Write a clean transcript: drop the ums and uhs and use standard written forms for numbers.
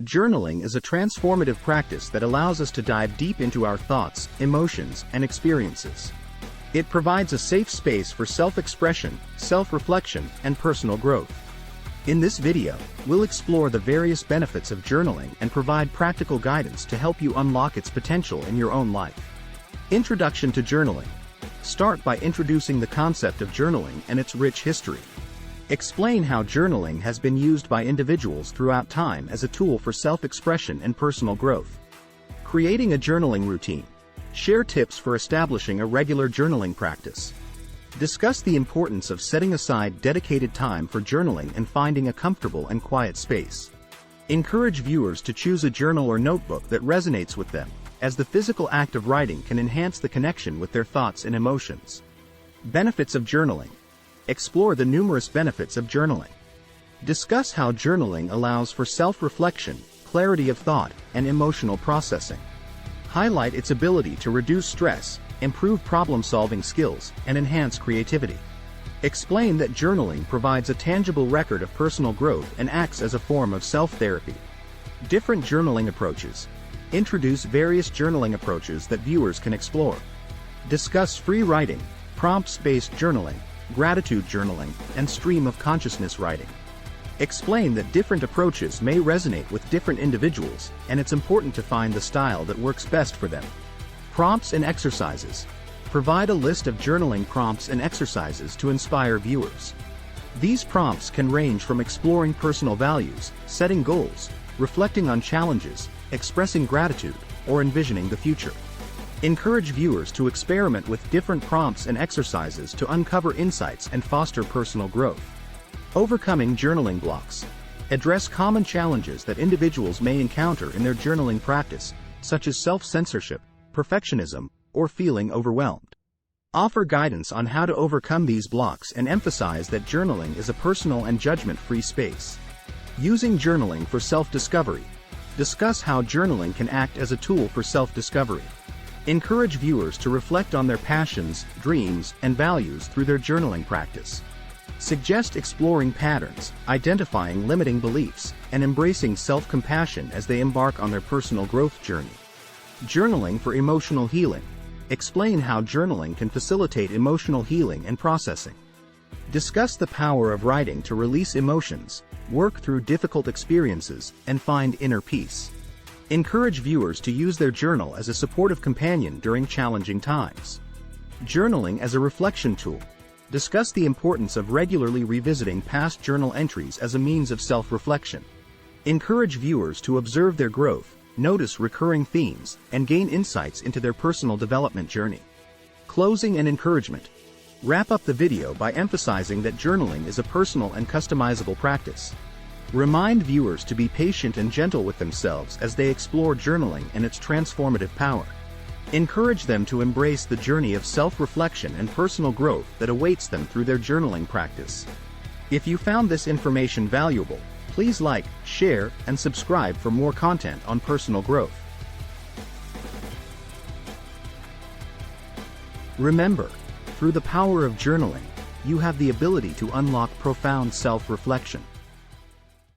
Journaling is a transformative practice that allows us to dive deep into our thoughts, emotions, and experiences. It provides a safe space for self-expression, self-reflection, and personal growth. In this video, we'll explore the various benefits of journaling and provide practical guidance to help you unlock its potential in your own life. Introduction to journaling. Start by introducing the concept of journaling and its rich history. Explain how journaling has been used by individuals throughout time as a tool for self-expression and personal growth. Creating a journaling routine. Share tips for establishing a regular journaling practice. Discuss the importance of setting aside dedicated time for journaling and finding a comfortable and quiet space. Encourage viewers to choose a journal or notebook that resonates with them, as the physical act of writing can enhance the connection with their thoughts and emotions. Benefits of journaling. Explore the numerous benefits of journaling. Discuss how journaling allows for self-reflection, clarity of thought, and emotional processing. Highlight its ability to reduce stress, improve problem-solving skills, and enhance creativity. Explain that journaling provides a tangible record of personal growth and acts as a form of self-therapy. Different journaling approaches. Introduce various journaling approaches that viewers can explore. Discuss free writing, prompts-based journaling, gratitude journaling, and stream of consciousness writing. Explain that different approaches may resonate with different individuals, and it's important to find the style that works best for them. Prompts and exercises. Provide a list of journaling prompts and exercises to inspire viewers. These prompts can range from exploring personal values, setting goals, reflecting on challenges, expressing gratitude, or envisioning the future. Encourage viewers to experiment with different prompts and exercises to uncover insights and foster personal growth. Overcoming journaling blocks. Address common challenges that individuals may encounter in their journaling practice, such as self-censorship, perfectionism, or feeling overwhelmed. Offer guidance on how to overcome these blocks and emphasize that journaling is a personal and judgment-free space. Using journaling for self-discovery. Discuss how journaling can act as a tool for self-discovery. Encourage viewers to reflect on their passions, dreams, and values through their journaling practice. Suggest exploring patterns, identifying limiting beliefs, and embracing self-compassion as they embark on their personal growth journey. Journaling for emotional healing. Explain how journaling can facilitate emotional healing and processing. Discuss the power of writing to release emotions, work through difficult experiences, and find inner peace. Encourage viewers to use their journal as a supportive companion during challenging times. Journaling as a reflection tool. Discuss the importance of regularly revisiting past journal entries as a means of self-reflection. Encourage viewers to observe their growth, notice recurring themes, and gain insights into their personal development journey. Closing and encouragement. Wrap up the video by emphasizing that journaling is a personal and customizable practice. Remind viewers to be patient and gentle with themselves as they explore journaling and its transformative power. Encourage them to embrace the journey of self-reflection and personal growth that awaits them through their journaling practice. If you found this information valuable, please like, share, and subscribe for more content on personal growth. Remember, through the power of journaling, you have the ability to unlock profound self-reflection.